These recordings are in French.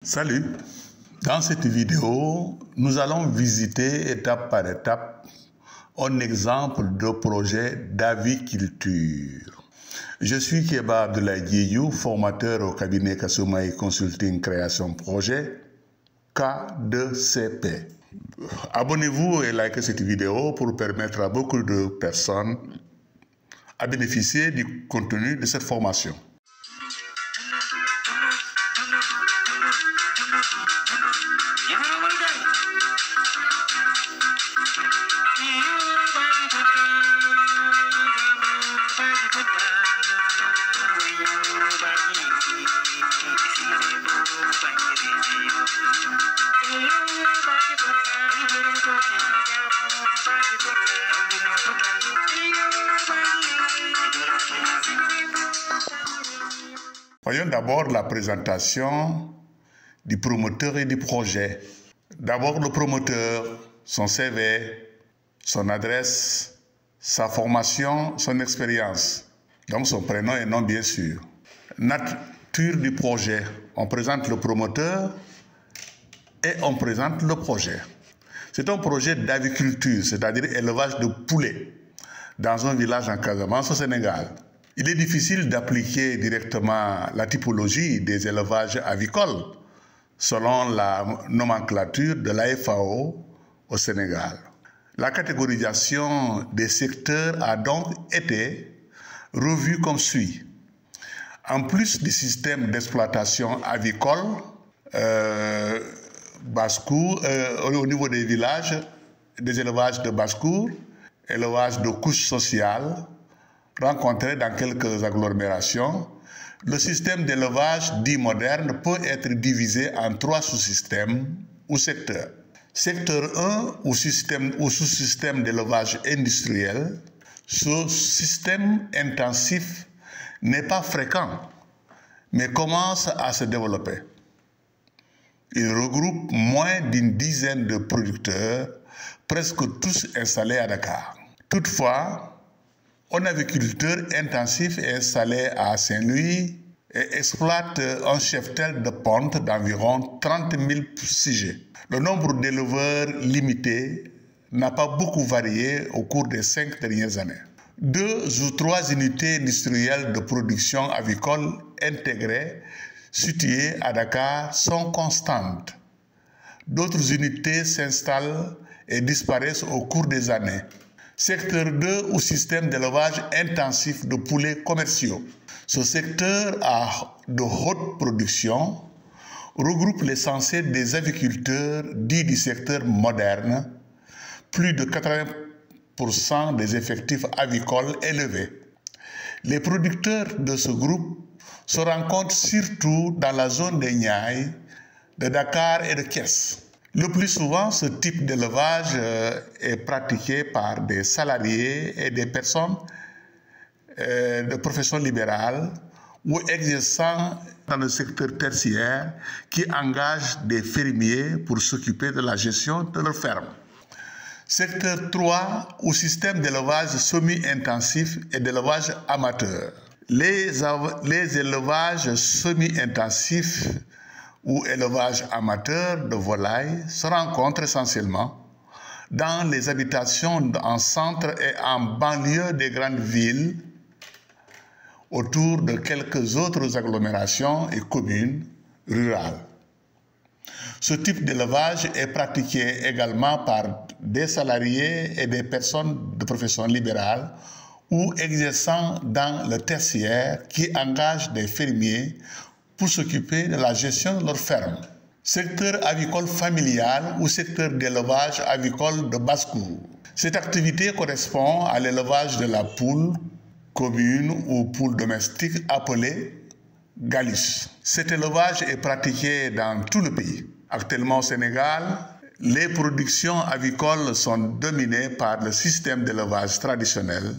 Salut! Dans cette vidéo, nous allons visiter étape par étape un exemple de projet d'aviculture. Je suis Keba Abdoulaye Diédhiou, formateur au cabinet Kasumai Consulting Création Projet K2CP. Abonnez-vous et likez cette vidéo pour permettre à beaucoup de personnes à bénéficier du contenu de cette formation. Voyons d'abord la présentation du promoteur et du projet. D'abord le promoteur, son CV, son adresse, sa formation, son expérience. Donc son prénom et nom bien sûr. Nature du projet. On présente le promoteur et on présente le projet. C'est un projet d'aviculture, c'est-à-dire élevage de poulets dans un village en Casamance au Sénégal. Il est difficile d'appliquer directement la typologie des élevages avicoles selon la nomenclature de la FAO au Sénégal. La catégorisation des secteurs a donc été revue comme suit. En plus du système d'exploitation avicole, basse-cour, au niveau des villages, des élevages de basse-cour, élevage de couches sociales, rencontrés dans quelques agglomérations, le système d'élevage dit moderne peut être divisé en 3 sous-systèmes ou secteurs. Secteur 1 ou sous-système d'élevage industriel, ce système intensif n'est pas fréquent, mais commence à se développer. Il regroupe moins d'une dizaine de producteurs, presque tous installés à Dakar. Toutefois, un aviculteur intensif est installé à Saint-Louis et exploite un cheptel de ponte d'environ 30 000 sujets. Le nombre d'éleveurs limité n'a pas beaucoup varié au cours des 5 dernières années. 2 ou 3 unités industrielles de production avicole intégrées situées à Dakar sont constantes. D'autres unités s'installent et disparaissent au cours des années. Secteur 2 ou système d'élevage intensif de poulets commerciaux. Ce secteur de haute production regroupe l'essentiel des aviculteurs dits du secteur moderne, plus de 80% des effectifs avicoles élevés. Les producteurs de ce groupe se rencontrent surtout dans la zone des Niayes, de Dakar et de Thiès. Le plus souvent, ce type d'élevage est pratiqué par des salariés et des personnes de profession libérale ou exerçant dans le secteur tertiaire qui engagent des fermiers pour s'occuper de la gestion de leur ferme. Secteur 3 ou système d'élevage semi-intensif et d'élevage amateur. Les élevages semi-intensifs ou élevage amateur de volailles se rencontrent essentiellement dans les habitations en centre et en banlieue des grandes villes, autour de quelques autres agglomérations et communes rurales. Ce type d'élevage est pratiqué également par des salariés et des personnes de profession libérale ou exerçant dans le tertiaire qui engagent des fermiers pour s'occuper de la gestion de leur ferme. Secteur avicole familial ou secteur d'élevage avicole de basse-cour. Cette activité correspond à l'élevage de la poule commune ou poule domestique appelée Gallus. Cet élevage est pratiqué dans tout le pays. Actuellement au Sénégal, les productions avicoles sont dominées par le système d'élevage traditionnel,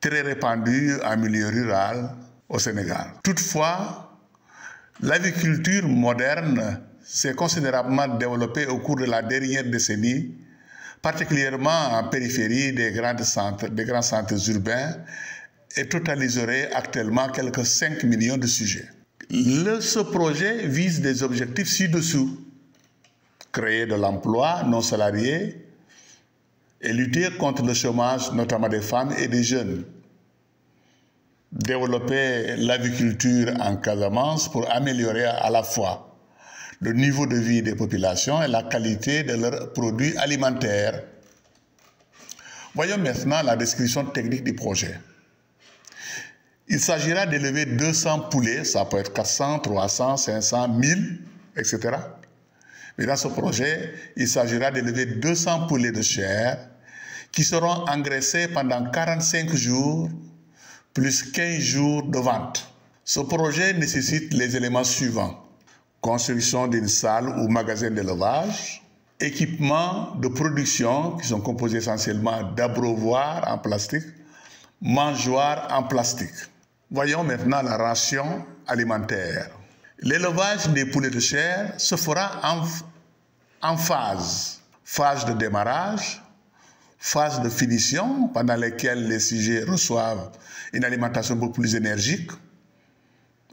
très répandu en milieu rural au Sénégal. Toutefois, l'aviculture moderne s'est considérablement développée au cours de la dernière décennie, particulièrement en périphérie des grands centres urbains, et totaliserait actuellement quelques 5 millions de sujets. Ce projet vise des objectifs ci-dessous. Créer de l'emploi non salarié et lutter contre le chômage, notamment des femmes et des jeunes. Développer l'agriculture en Casamance pour améliorer à la fois le niveau de vie des populations et la qualité de leurs produits alimentaires. Voyons maintenant la description technique du projet. Il s'agira d'élever 200 poulets, ça peut être 400, 300, 500, 1000, etc. Mais dans ce projet, il s'agira d'élever 200 poulets de chair qui seront engraissés pendant 45 jours plus 15 jours de vente. Ce projet nécessite les éléments suivants. Construction d'une salle ou magasin d'élevage, équipements de production qui sont composés essentiellement d'abreuvoirs en plastique, mangeoires en plastique. Voyons maintenant la ration alimentaire. L'élevage des poulets de chair se fera en phases. Phase de démarrage, phase de finition, pendant lesquelles les sujets reçoivent une alimentation beaucoup plus énergique,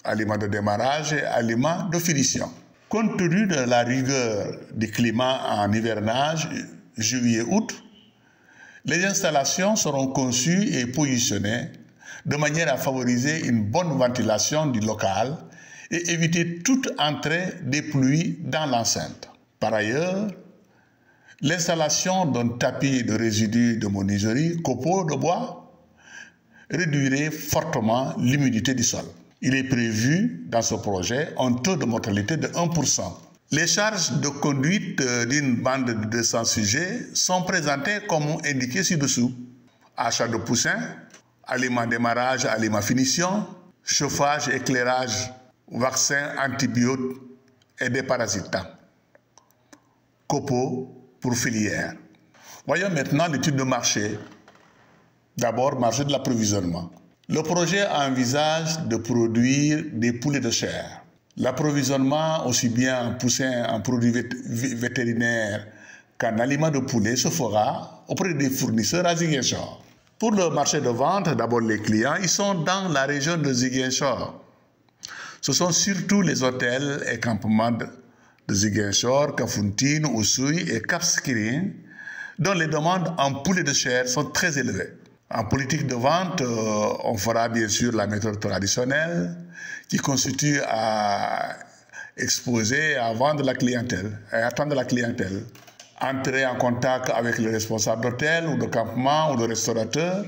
aliments de démarrage et aliments de finition. Compte tenu de la rigueur du climat en hivernage, juillet-août, les installations seront conçues et positionnées de manière à favoriser une bonne ventilation du local et éviter toute entrée des pluies dans l'enceinte. Par ailleurs, l'installation d'un tapis de résidus de menuiserie, copeaux de bois, réduirait fortement l'humidité du sol. Il est prévu dans ce projet un taux de mortalité de 1%. Les charges de conduite d'une bande de 200 sujets sont présentées comme indiqué ci-dessous. Achat de poussins, aliments démarrage, aliments finition, chauffage, éclairage, vaccins, antibiotiques et déparasitants. Copeaux pour filière. Voyons maintenant l'étude de marché. D'abord, marché de l'approvisionnement. Le projet envisage de produire des poulets de chair. L'approvisionnement, aussi bien en poussins, en produits vétérinaires qu'en aliments de poulet, se fera auprès des fournisseurs à Ziguinchor. Pour le marché de vente, d'abord les clients, ils sont dans la région de Ziguinchor. Ce sont surtout les hôtels et campements de Ziguinchor, Kafountine, Oussouye et Cap Skirring, dont les demandes en poulet de chair sont très élevées. En politique de vente, on fera bien sûr la méthode traditionnelle qui consiste à exposer, à vendre la clientèle et attendre la clientèle. Entrer en contact avec le responsable d'hôtel ou de campement ou de restaurateur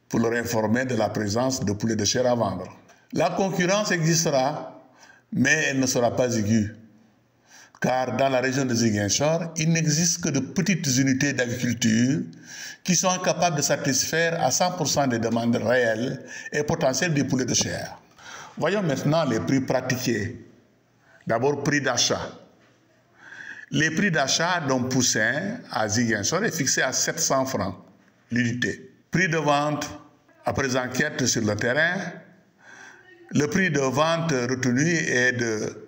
pour leur informer de la présence de poulets de chair à vendre. La concurrence existera, mais elle ne sera pas aiguë. Car dans la région de Ziguinchor, il n'existe que de petites unités d'agriculture qui sont incapables de satisfaire à 100% des demandes réelles et potentielles des poulets de chair. Voyons maintenant les prix pratiqués. D'abord, prix d'achat. Les prix d'achat d'un poussin à Ziguinchor est fixé à 700 francs l'unité. Prix de vente, après enquête sur le terrain, le prix de vente retenu est de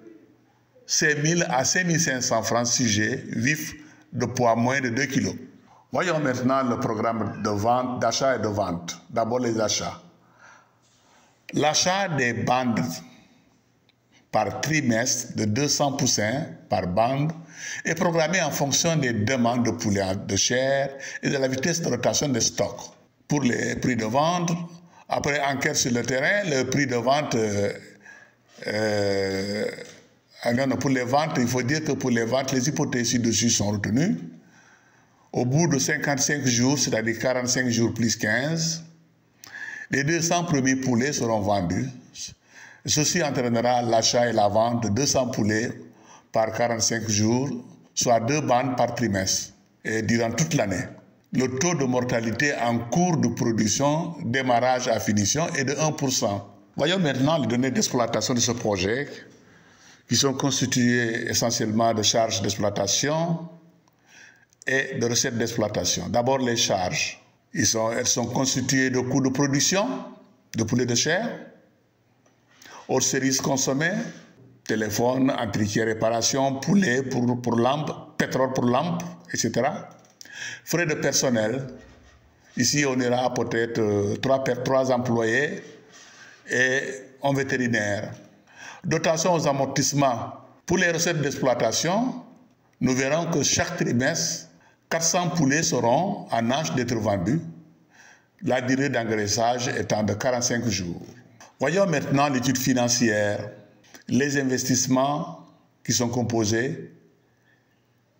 5 000 à 5 500 francs sujet vif de poids moins de 2 kg. Voyons maintenant le programme de vente, d'achat et de vente. D'abord les achats. L'achat des bandes par trimestre de 200 poussins par bande est programmé en fonction des demandes de poulets de chair et de la vitesse de rotation des stocks. Pour les prix de vente, après enquête sur le terrain, le prix de vente pour les ventes, il faut dire que pour les ventes, les hypothèses ci-dessus sont retenues. Au bout de 55 jours, c'est-à-dire 45 jours plus 15, les 200 premiers poulets seront vendus. Ceci entraînera l'achat et la vente de 200 poulets par 45 jours, soit 2 bandes par trimestre, et durant toute l'année. Le taux de mortalité en cours de production, démarrage à finition, est de 1%. Voyons maintenant les données d'exploitation de ce projet, qui sont constituées essentiellement de charges d'exploitation et de recettes d'exploitation. D'abord les charges. Elles sont constituées de coûts de production, de poulet de chair, hors services consommés, téléphone, entretien, réparation, poulet pour lampe, pétrole pour lampe, etc. Frais de personnel. Ici, on ira peut-être 3 employés et en vétérinaire, dotation aux amortissements. Pour les recettes d'exploitation, nous verrons que chaque trimestre, 400 poulets seront en âge d'être vendus, la durée d'engraissage étant de 45 jours. Voyons maintenant l'étude financière, les investissements qui sont composés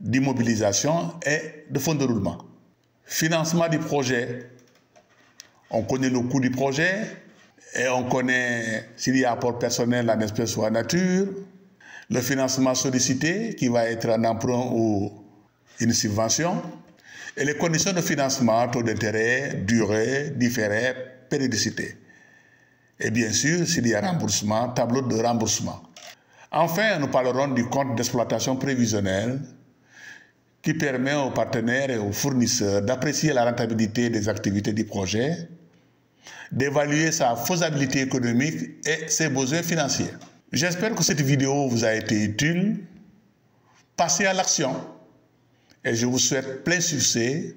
d'immobilisation et de fonds de roulement. Financement du projet. On connaît le coût du projet et on connaît s'il y a apport personnel en espèces ou en nature. Le financement sollicité qui va être un emprunt ou une subvention. Et les conditions de financement, taux d'intérêt, durée, différé, périodicité. Et bien sûr, s'il y a remboursement, tableau de remboursement. Enfin, nous parlerons du compte d'exploitation prévisionnelle qui permet aux partenaires et aux fournisseurs d'apprécier la rentabilité des activités du projet, d'évaluer sa faisabilité économique et ses besoins financiers. J'espère que cette vidéo vous a été utile. Passez à l'action et je vous souhaite plein succès.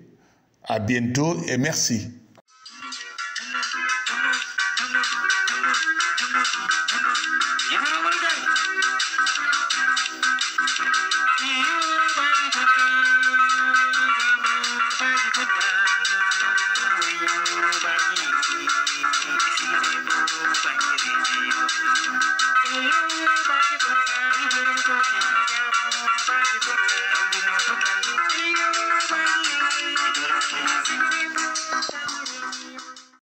À bientôt et merci. Thank you.